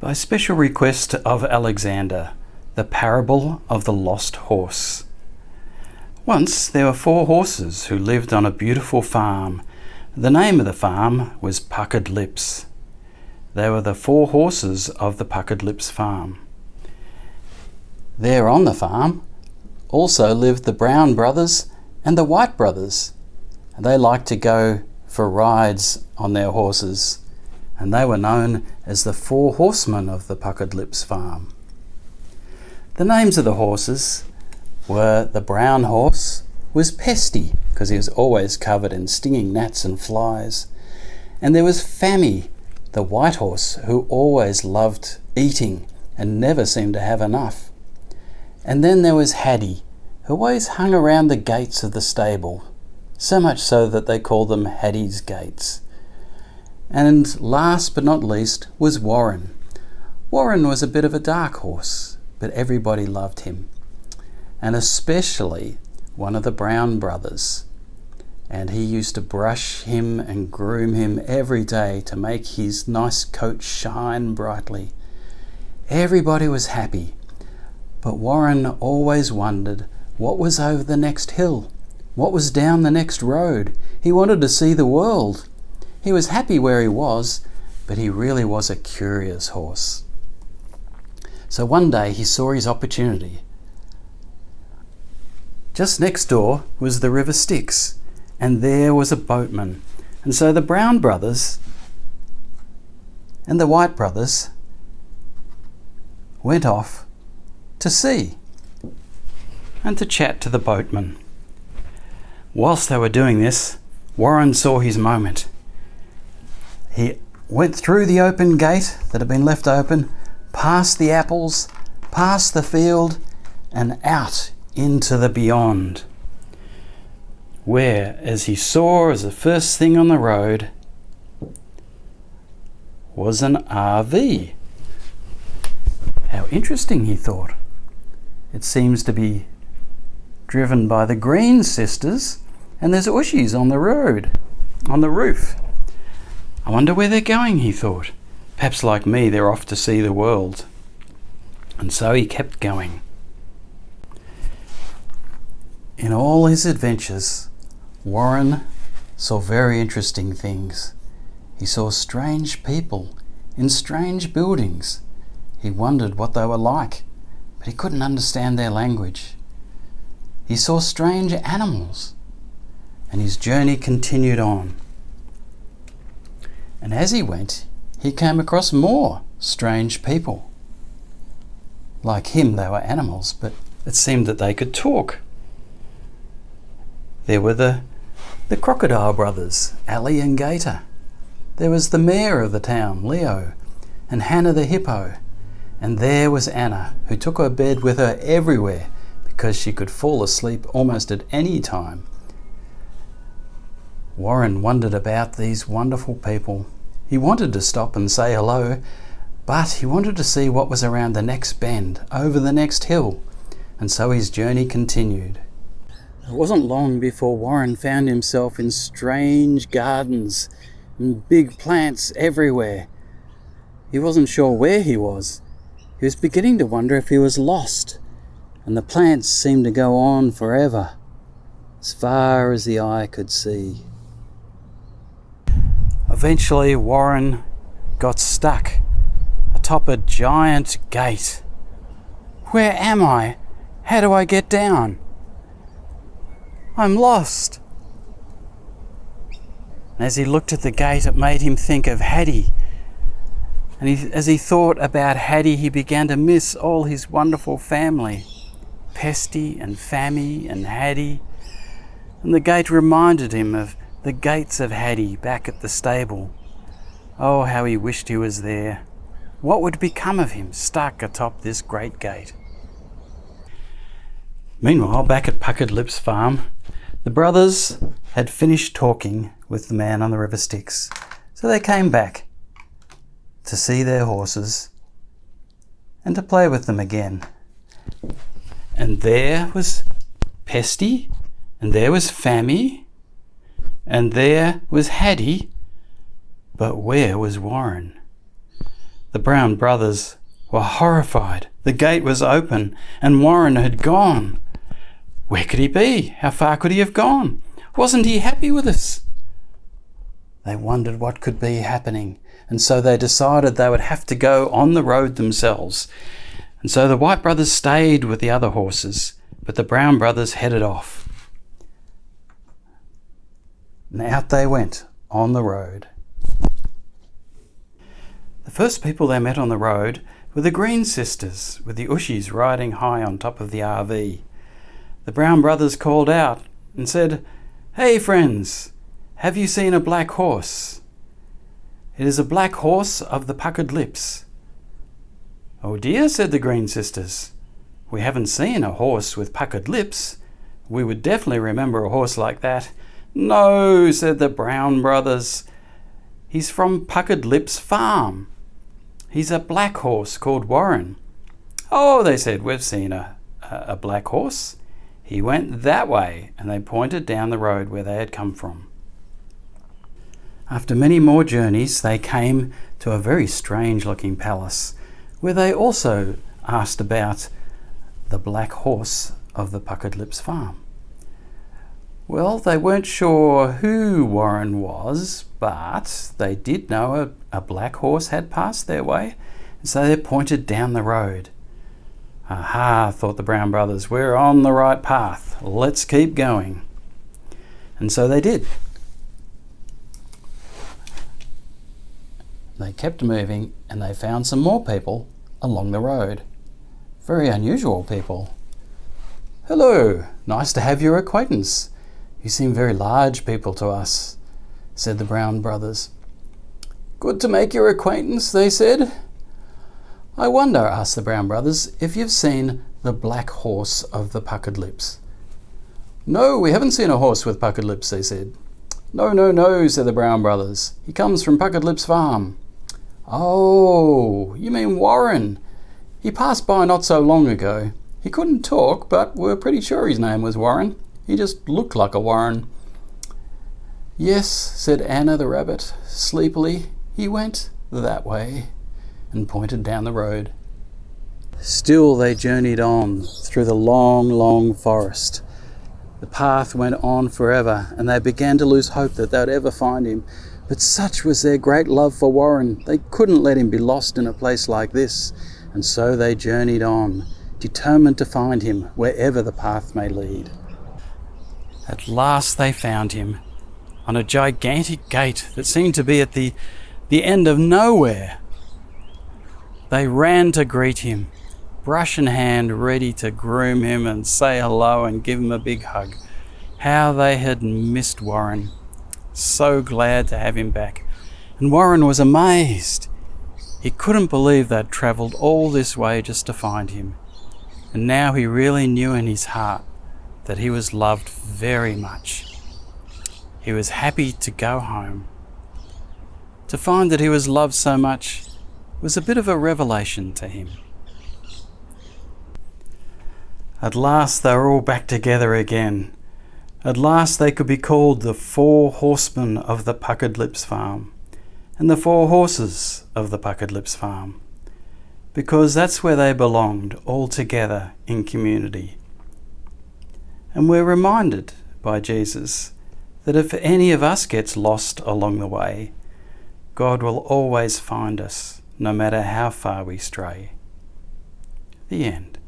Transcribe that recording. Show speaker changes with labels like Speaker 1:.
Speaker 1: By special request of Alexander, the parable of the lost horse. Once there were 4 horses who lived on a beautiful farm. The name of the farm was Puckered Lips. They were the 4 horses of the Puckered Lips farm. There on the farm also lived the Brown brothers and the White brothers. They liked to go for rides on their horses, and they were known as the 4 horsemen of the Puckered Lips farm. The names of the horses were: the brown horse was Pesty, because he was always covered in stinging gnats and flies. And there was Fammy, the white horse, who always loved eating and never seemed to have enough. And then there was Haddie, who always hung around the gates of the stable, so much so that they called them Haddie's Gates. And last but not least was Warren. Warren was a bit of a dark horse, but everybody loved him, and especially one of the Brown brothers. And he used to brush him and groom him every day to make his nice coat shine brightly. Everybody was happy, but Warren always wondered what was over the next hill, what was down the next road. He wanted to see the world. He was happy where he was, but he really was a curious horse. So one day he saw his opportunity. Just next door was the River Styx, and there was a boatman. And so the Brown brothers and the White brothers went off to sea and to chat to the boatman. Whilst they were doing this, Warren saw his moment. He went through the open gate that had been left open, past the apples, past the field, and out into the beyond, where, as he saw as the first thing on the road, was an RV. How interesting, he thought. It seems to be driven by the Green sisters, and there's Ushies on the road, on the roof. I wonder where they're going, he thought. Perhaps like me, they're off to see the world. And so he kept going. In all his adventures, Warren saw very interesting things. He saw strange people in strange buildings. He wondered what they were like, but he couldn't understand their language. He saw strange animals, and his journey continued on. And as he went, he came across more strange people. Like him, they were animals, but it seemed that they could talk. There were the Crocodile brothers, Ali and Gator. There was the mayor of the town, Leo, and Hannah the hippo. And there was Anna, who took her bed with her everywhere because she could fall asleep almost at any time. Warren wondered about these wonderful people. He wanted to stop and say hello, but he wanted to see what was around the next bend, over the next hill, and so his journey continued. It wasn't long before Warren found himself in strange gardens and big plants everywhere. He wasn't sure where he was. He was beginning to wonder if he was lost, and the plants seemed to go on forever, as far as the eye could see. Eventually, Warren got stuck atop a giant gate. Where am I? How do I get down? I'm lost. And as he looked at the gate, it made him think of Haddie. And as he thought about Haddie, he began to miss all his wonderful family. Pesty and Fammy and Haddie. And the gate reminded him of the gates of Haddie back at the stable. Oh, how he wished he was there. What would become of him stuck atop this great gate? Meanwhile, back at Puckered Lips farm, the brothers had finished talking with the man on the River Styx. So they came back to see their horses and to play with them again. And there was Pesty, and there was Fammy, and there was Haddie, but where was Warren? The Brown brothers were horrified. The gate was open and Warren had gone. Where could he be? How far could he have gone? Wasn't he happy with us? They wondered what could be happening, and so they decided they would have to go on the road themselves. And so the White brothers stayed with the other horses, but the Brown brothers headed off. And out they went on the road. The first people they met on the road were the Green sisters, with the Ushies riding high on top of the RV. The Brown brothers called out and said, "Hey friends, have you seen a black horse? It is a black horse of the puckered lips." "Oh dear," said the Green sisters. "We haven't seen a horse with puckered lips. We would definitely remember a horse like that." "No," said the Brown brothers. "He's from Puckered Lips Farm. He's a black horse called Warren." "Oh," they said, "we've seen a black horse. He went that way," and they pointed down the road where they had come from. After many more journeys, they came to a very strange-looking palace, where they also asked about the black horse of the Puckered Lips Farm. Well, they weren't sure who Warren was, but they did know a black horse had passed their way, and so they pointed down the road. "Aha," thought the Brown brothers, "we're on the right path. Let's keep going." And so they did. They kept moving and they found some more people along the road. Very unusual people. "Hello, nice to have your acquaintance. You seem very large people to us," said the Brown brothers. "Good to make your acquaintance," they said. "I wonder," asked the Brown brothers, "if you've seen the black horse of the puckered lips." "No, we haven't seen a horse with puckered lips," they said. "No, no, no," said the Brown brothers. "He comes from Puckered Lips Farm." "Oh, you mean Warren. He passed by not so long ago. He couldn't talk, but we're pretty sure his name was Warren. He just looked like a Warren." "Yes," said Anna the rabbit sleepily. "He went that way," and pointed down the road. Still they journeyed on through the long, long forest. The path went on forever, and they began to lose hope that they'd ever find him. But such was their great love for Warren, they couldn't let him be lost in a place like this, and so they journeyed on, determined to find him wherever the path may lead. At last they found him, on a gigantic gate that seemed to be at the end of nowhere. They ran to greet him, brush in hand, ready to groom him and say hello and give him a big hug. How they had missed Warren. So glad to have him back. And Warren was amazed. He couldn't believe they'd travelled all this way just to find him. And now he really knew in his heart that he was loved very much. He was happy to go home. To find that he was loved so much was a bit of a revelation to him. At last they were all back together again. At last they could be called the 4 horsemen of the Puckered Lips Farm and the 4 horses of the Puckered Lips Farm, because that's where they belonged, all together in community. And we're reminded by Jesus that if any of us gets lost along the way, God will always find us, no matter how far we stray. The end.